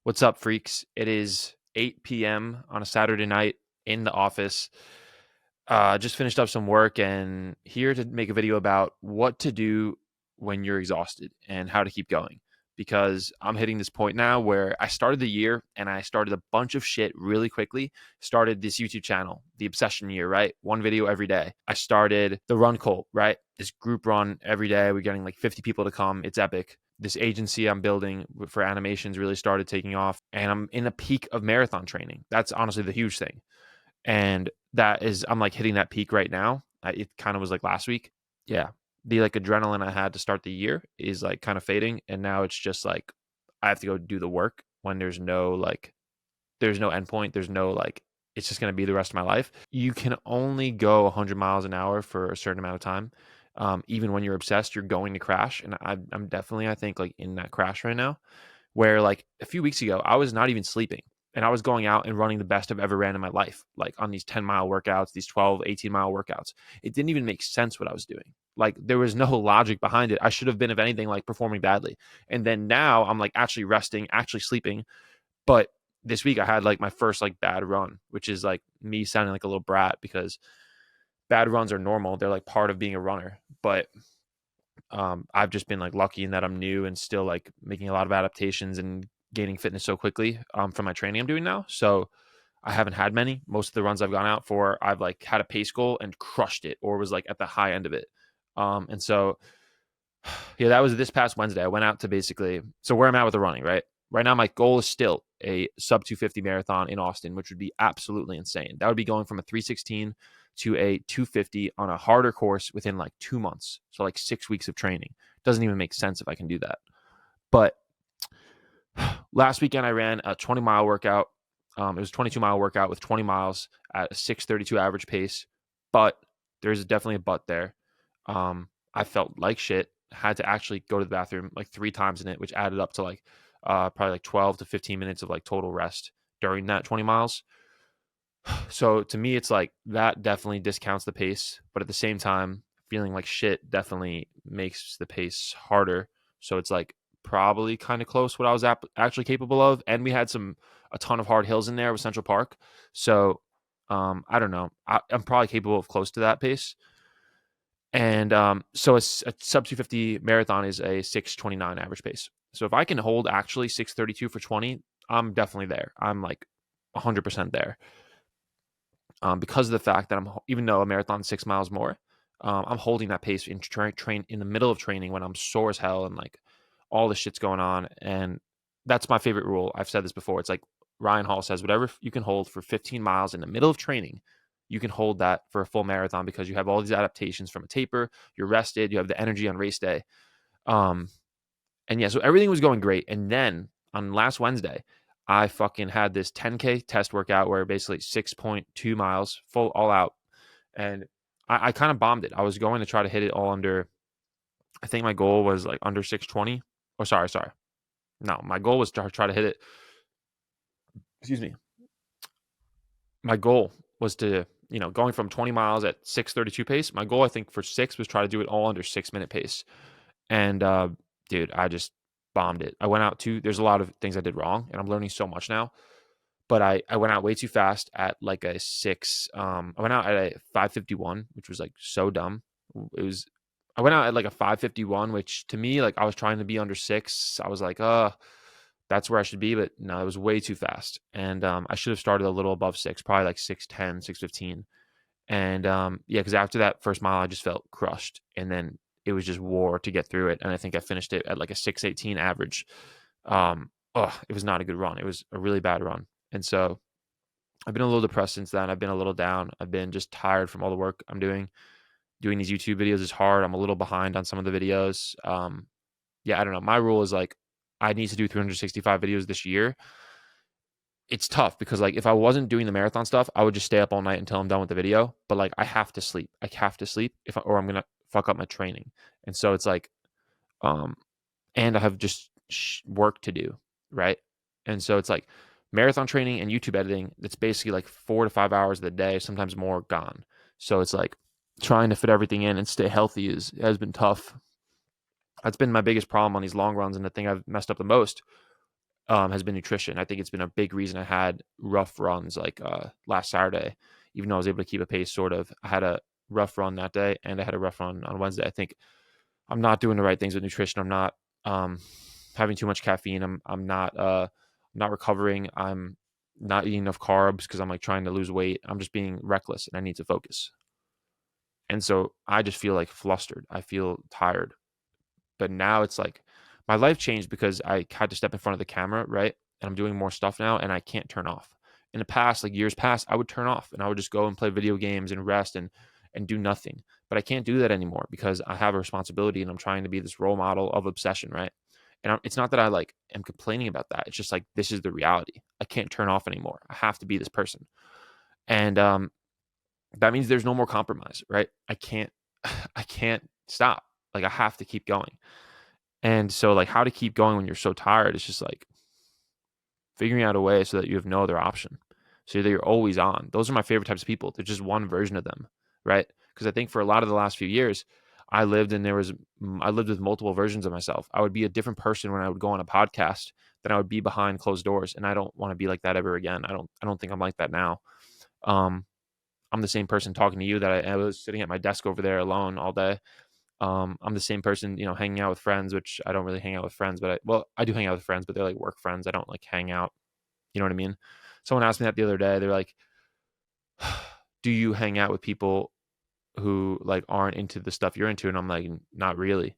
What's up, freaks? It is 8 p.m. on a Saturday night in the office. Just finished up some work and here to make a video about what to do when you're exhausted and how to keep going. Because I'm hitting this point now where I started the year and I started a bunch of shit really quickly. Started this YouTube channel, the Obsession Year, right? One video every day. I started the Run Cult, right? This group run every day. We're getting like 50 people to come. It's epic. This agency I'm building for animations really started taking off, and I'm in a peak of marathon training. That's honestly the huge thing. And that is, I'm like hitting that peak right now. It kind of was like last week. Yeah. The like adrenaline I had to start the year is like kind of fading. And now it's just like, I have to go do the work when there's no endpoint. There's no like, it's just going to be the rest of my life. You can only go 100 miles an hour for a certain amount of time. Even when you're obsessed, you're going to crash. And I'm definitely, I think, like in that crash right now, where like a few weeks ago, I was not even sleeping and I was going out and running the best I've ever ran in my life, like on these 10-mile workouts, these 12, 18-mile workouts. It didn't even make sense what I was doing. Like there was no logic behind it. I should have been, if anything, like performing badly. And then now I'm like actually resting, actually sleeping. But this week I had like my first like bad run, which is like me sounding like a little brat because bad runs are normal. They're like part of being a runner. But I've just been like lucky in that I'm new and still like making a lot of adaptations and gaining fitness so quickly from my training I'm doing now. So I haven't had many. Most of the runs I've gone out for, I've like had a pace goal and crushed it or was like at the high end of it. And so, yeah, that was this past Wednesday. I went out to basically, so where I'm at with the running, right? Right now, my goal is still a sub 250 marathon in Austin, which would be absolutely insane. That would be going from a 316 to a 250 on a harder course within like 2 months. So like 6 weeks of training. Doesn't even make sense if I can do that. But last weekend I ran a 20-mile workout. It was a 22-mile workout with 20 miles at a 6:32 average pace. But there's definitely a but there. I felt like shit. Had to actually go to the bathroom like 3 times in it, which added up to like probably like 12 to 15 minutes of like total rest during that 20 miles. So to me, it's like that definitely discounts the pace, but at the same time, feeling like shit definitely makes the pace harder. So it's like probably kind of close what I was actually capable of. And we had a ton of hard hills in there with Central Park. So I don't know. I'm probably capable of close to that pace. And so a sub 250 marathon is a 6:29 average pace. So if I can hold actually 6:32 for 20, I'm definitely there. I'm like 100% there. Because of the fact that even though a marathon is 6 miles more, I'm holding that pace in train in the middle of training when I'm sore as hell and like all this shit's going on. And that's my favorite rule. I've said this before. It's like Ryan Hall says, whatever you can hold for 15 miles in the middle of training, you can hold that for a full marathon because you have all these adaptations from a taper. You're rested. You have the energy on race day. Um, and yeah, so everything was going great. And then on last Wednesday, I fucking had this 10K test workout where basically 6.2 miles full all out. And I kind of bombed it. I was going to try to hit it all under, I think my goal was like under 620. Or sorry. No, my goal was to try to hit it. Excuse me. My goal was to, going from 20 miles at 6:32 pace. My goal, I think, for six was try to do it all under 6 minute pace. And dude, I just bombed it. I went out there's a lot of things I did wrong, and I'm learning so much now. But I went out way too fast at like a six. I went out at a 5:51, which was like so dumb. I went out at like a 5:51, which to me, like I was trying to be under six. I was like, that's where I should be. But no, it was way too fast. And I should have started a little above six, probably like 6:10, 6:15. And yeah, because after that first mile, I just felt crushed. And then it was just war to get through it. And I think I finished it at like a 6:18 average. It was not a good run. It was a really bad run. And so I've been a little depressed since then. I've been a little down. I've been just tired from all the work I'm doing. Doing these YouTube videos is hard. I'm a little behind on some of the videos. Yeah, I don't know. My rule is like I need to do 365 videos this year. It's tough because like if I wasn't doing the marathon stuff, I would just stay up all night until I'm done with the video. But like I have to sleep. I have to sleep or I'm gonna fuck up my training. And so it's like, and I have just work to do, right? And so it's like marathon training and YouTube editing. It's basically like 4 to 5 hours of the day, sometimes more, gone. So it's like trying to fit everything in and stay healthy has been tough. That's been my biggest problem on these long runs, and the thing I've messed up the most. has been nutrition. I think it's been a big reason I had rough runs like last Saturday, even though I was able to keep a pace sort of. I had a rough run that day and I had a rough run on Wednesday. I think I'm not doing the right things with nutrition. I'm not having too much caffeine. I'm not recovering. I'm not eating enough carbs because I'm like trying to lose weight. I'm just being reckless and I need to focus. And so I just feel like flustered. I feel tired. But now it's like my life changed because I had to step in front of the camera, right? And I'm doing more stuff now and I can't turn off. In the past, like years past, I would turn off and I would just go and play video games and rest and do nothing. But I can't do that anymore because I have a responsibility and I'm trying to be this role model of obsession, right? And it's not that I like am complaining about that. It's just like this is the reality. I can't turn off anymore. I have to be this person. And that means there's no more compromise, right? I can't stop. Like I have to keep going. And so like how to keep going when you're so tired is just like figuring out a way so that you have no other option. So that you're always on. Those are my favorite types of people. There's just one version of them, right? Because I think for a lot of the last few years, I lived with multiple versions of myself. I would be a different person when I would go on a podcast than I would be behind closed doors. And I don't want to be like that ever again. I don't think I'm like that now. Um, I'm the same person talking to you that I was sitting at my desk over there alone all day. I'm the same person, hanging out with friends, which I don't really hang out with friends, but I do hang out with friends, but they're like work friends. I don't like hang out. You know what I mean? Someone asked me that the other day. They're like, do you hang out with people who like aren't into the stuff you're into? And I'm like, not really.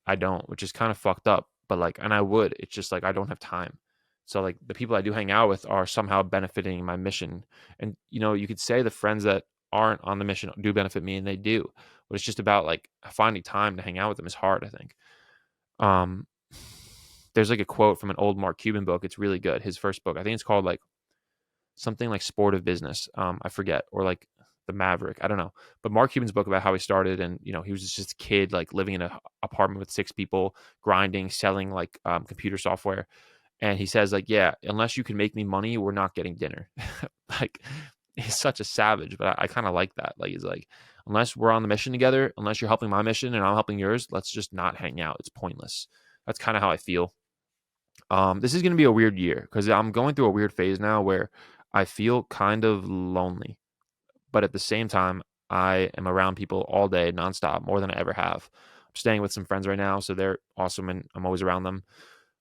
I don't, which is kind of fucked up, but like, and I would, it's just like, I don't have time. So like the people I do hang out with are somehow benefiting my mission. And, you could say the friends that aren't on the mission do benefit me and they do, but it's just about like finding time to hang out with them is hard, I think. Um, there's like a quote from an old Mark Cuban book. It's really good. His first book, I think it's called like something like Sport of Business. I forget, or like The Maverick. I don't know. But Mark Cuban's book about how he started, and he was just a kid like living in an apartment with 6 people, grinding, selling like computer software. And he says like, yeah, unless you can make me money, we're not getting dinner. Like he's such a savage, but I kind of like that. Like he's like, unless we're on the mission together, unless you're helping my mission and I'm helping yours, let's just not hang out. It's pointless. That's kind of how I feel. This is going to be a weird year because I'm going through a weird phase now where I feel kind of lonely, but at the same time, I am around people all day, nonstop, more than I ever have. I'm staying with some friends right now, so they're awesome, and I'm always around them.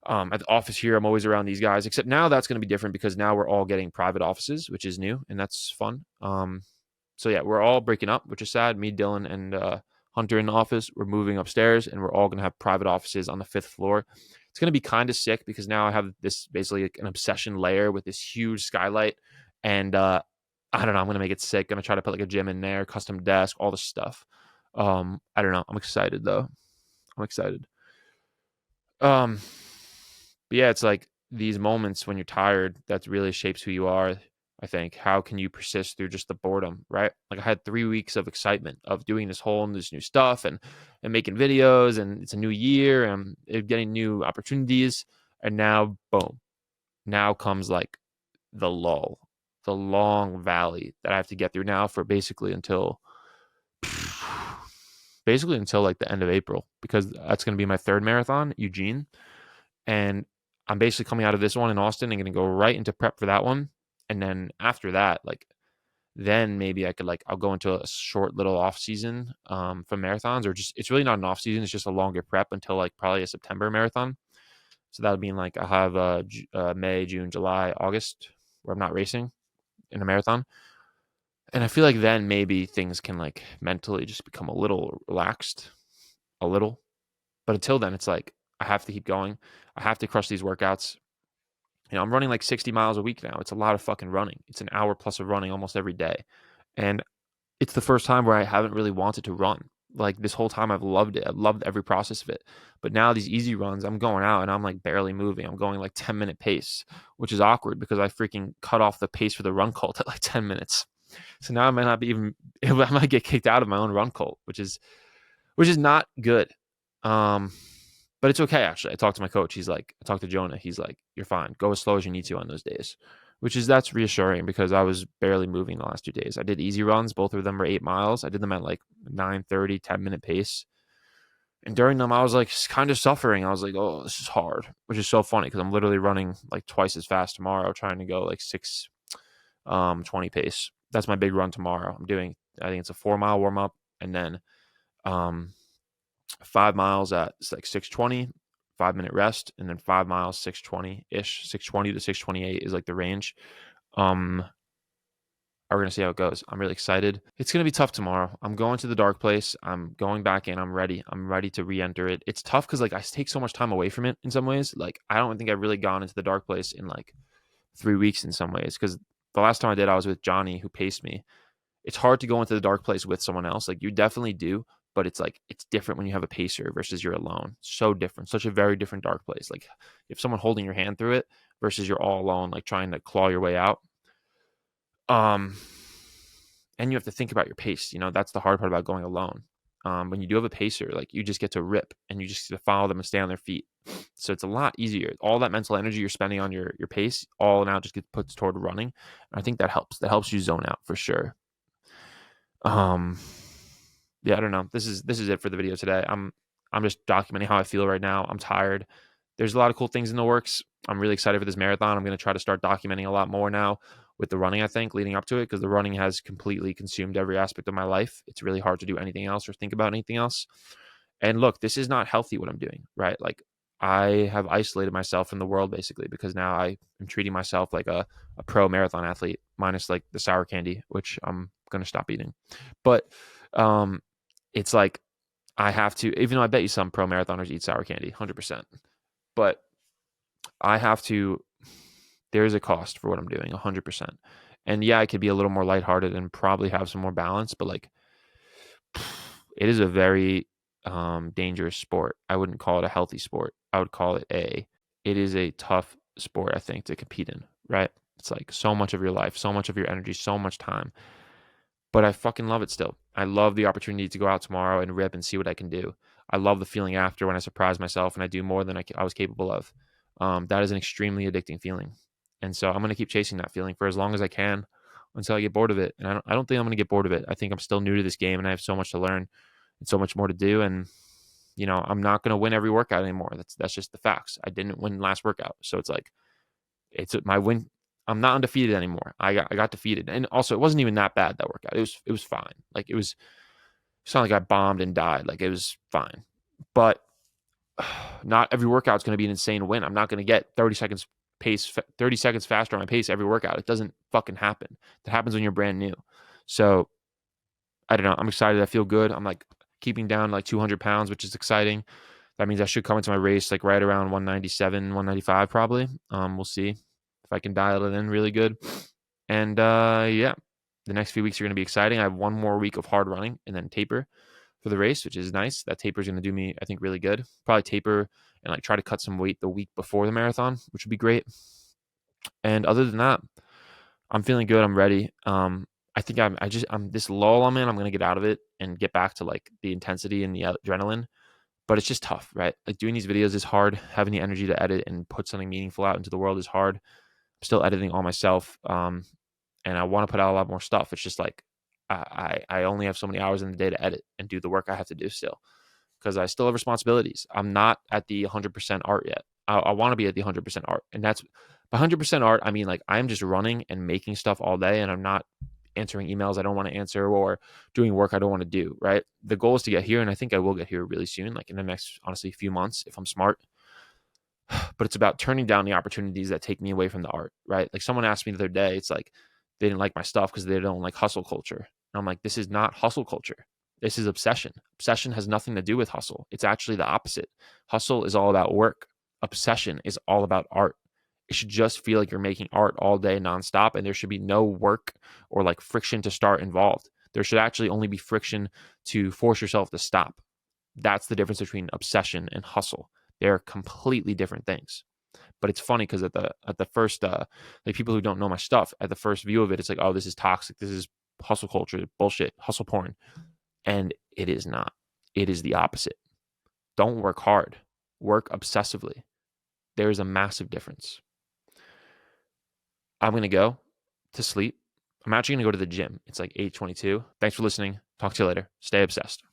At the office here, I'm always around these guys, except now that's going to be different because now we're all getting private offices, which is new, and that's fun. So yeah, we're all breaking up, which is sad. Me, Dylan, and Hunter in the office. We're moving upstairs, and we're all going to have private offices on the 5th floor. It's going to be kind of sick because now I have this basically like an obsession layer with this huge skylight, and I don't know. I'm going to make it sick. Going to try to put like a gym in there, custom desk, all this stuff. I don't know. I'm excited though. I'm excited. Um, but yeah, it's like these moments when you're tired that really shapes who you are. I think how can you persist through just the boredom, right? Like I had 3 weeks of excitement of doing this new stuff and making videos, and it's a new year and getting new opportunities, and now boom, now comes like the lull, the long valley that I have to get through now for basically until like the end of April, because that's going to be my 3rd marathon, Eugene, and I'm basically coming out of this one in Austin and going to go right into prep for that one. And then after that, like, then maybe I could like, I'll go into a short little off season from marathons, or just, it's really not an off season. It's just a longer prep until like probably a September marathon. So that would mean like I'll have May, June, July, August where I'm not racing in a marathon. And I feel like then maybe things can like mentally just become a little relaxed, a little. But until then, it's like I have to keep going. I have to crush these workouts. I'm running like 60 miles a week now. It's a lot of fucking running. It's an hour plus of running almost every day. And it's the first time where I haven't really wanted to run. Like this whole time I've loved it. I've loved every process of it. But now these easy runs, I'm going out and I'm like barely moving. I'm going like 10-minute pace, which is awkward because I freaking cut off the pace for the run cult at like 10 minutes. So now I might not be even, I might get kicked out of my own run cult, which is not good. But it's okay, actually. I talked to my coach. I talked to Jonah. He's like, you're fine. Go as slow as you need to on those days, that's reassuring because I was barely moving the last 2 days. I did easy runs. Both of them were 8 miles. I did them at like 9:30, 10-minute pace. And during them, I was like kind of suffering. I was like, oh, this is hard, which is so funny because I'm literally running like twice as fast tomorrow, trying to go like 6:20 pace. That's my big run tomorrow. I think it's a 4 mile warm up, and then um 5 miles at like 6:20, 5 minute rest, and then 5 miles 6:20 ish, 6:20 to 6:28 is like the range. Um, we're gonna see how it goes. I'm really excited. It's gonna be tough tomorrow. I'm going to the dark place. I'm going back in. I'm ready. I'm ready to re-enter it. It's tough because like I take so much time away from it in some ways. Like I don't think I've really gone into the dark place in like 3 weeks in some ways. Because the last time I did, I was with Johnny who paced me. It's hard to go into the dark place with someone else. Like you definitely do, but it's like it's different when you have a pacer versus you're alone. So different. Such a very different dark place. Like if someone holding your hand through it versus you're all alone, like trying to claw your way out. Um, and you have to think about your pace. You know, that's the hard part about going alone. When you do have a pacer, like you just get to rip and you just get to follow them and stay on their feet. So it's a lot easier. All that mental energy you're spending on your pace, all now just gets put toward running. And I think that helps. That helps you zone out for sure. Um, yeah, I don't know. This is it for the video today. I'm just documenting how I feel right now. I'm tired. There's a lot of cool things in the works. I'm really excited for this marathon. I'm going to try to start documenting a lot more now with the running, I think, leading up to it, because the running has completely consumed every aspect of my life. It's really hard to do anything else or think about anything else. And look, this is not healthy what I'm doing, right? Like I have isolated myself from the world basically because now I am treating myself like a pro marathon athlete, minus like the sour candy, which I'm going to stop eating. But it's like I have to, even though I bet you some pro marathoners eat sour candy, 100%. But I have to, there is a cost for what I'm doing, 100%. And yeah, I could be a little more lighthearted and probably have some more balance, but like it is a very dangerous sport. I wouldn't call it a healthy sport. I would call it it is a tough sport, I think, to compete in, right? It's like so much of your life, so much of your energy, so much time. But I fucking love it still. I love the opportunity to go out tomorrow and rip and see what I can do. I love the feeling after when I surprise myself and I do more than I was capable of. That is an extremely addicting feeling. And so I'm going to keep chasing that feeling for as long as I can until I get bored of it. And I don't think I'm going to get bored of it. I think I'm still new to this game and I have so much to learn and so much more to do. And, you know, I'm not going to win every workout anymore. That's just the facts. I didn't win last workout. So it's like, it's my win. I'm not undefeated anymore. I got defeated, and also it wasn't even that bad that workout. It was fine. Like it's not like I bombed and died. Like it was fine, but not every workout's going to be an insane win. I'm not going to get 30 seconds faster on my pace every workout. It doesn't fucking happen. That happens when you're brand new. So I don't know. I'm excited. I feel good. I'm like keeping down like 200 pounds, which is exciting. That means I should come into my race like right around 197, 195 probably. We'll see if I can dial it in really good. And yeah, the next few weeks are going to be exciting. I have one more week of hard running and then taper for the race, which is nice. That taper is going to do me, I think, really good. Probably taper and like try to cut some weight the week before the marathon, which would be great. And other than that, I'm feeling good. I'm ready. I think I'm this lull I'm in. I'm going to get out of it and get back to like the intensity and the adrenaline. But it's just tough, right? Like doing these videos is hard. Having the energy to edit and put something meaningful out into the world is hard. I'm still editing all myself. And I want to put out a lot more stuff. It's just like I only have so many hours in the day to edit and do the work I have to do still because I still have responsibilities. I'm not at the 100% art yet. I want to be at the 100% art. And that's 100% art. I mean, like I'm just running and making stuff all day and I'm not answering emails I don't want to answer or doing work I don't want to do, right? The goal is to get here. And I think I will get here really soon, like in the next, honestly, few months if I'm smart. But it's about turning down the opportunities that take me away from the art, right? Like someone asked me the other day, it's like they didn't like my stuff because they don't like hustle culture. And I'm like, this is not hustle culture. This is obsession. Obsession has nothing to do with hustle. It's actually the opposite. Hustle is all about work. Obsession is all about art. It should just feel like you're making art all day nonstop, and there should be no work or like friction to start involved. There should actually only be friction to force yourself to stop. That's the difference between obsession and hustle. They're completely different things. But it's funny because at the first like people who don't know my stuff, at the first view of it, it's like, oh, this is toxic. This is hustle culture, bullshit, hustle porn. And it is not. It is the opposite. Don't work hard. Work obsessively. There is a massive difference. I'm going to go to sleep. I'm actually going to go to the gym. It's like 8:22. Thanks for listening. Talk to you later. Stay obsessed.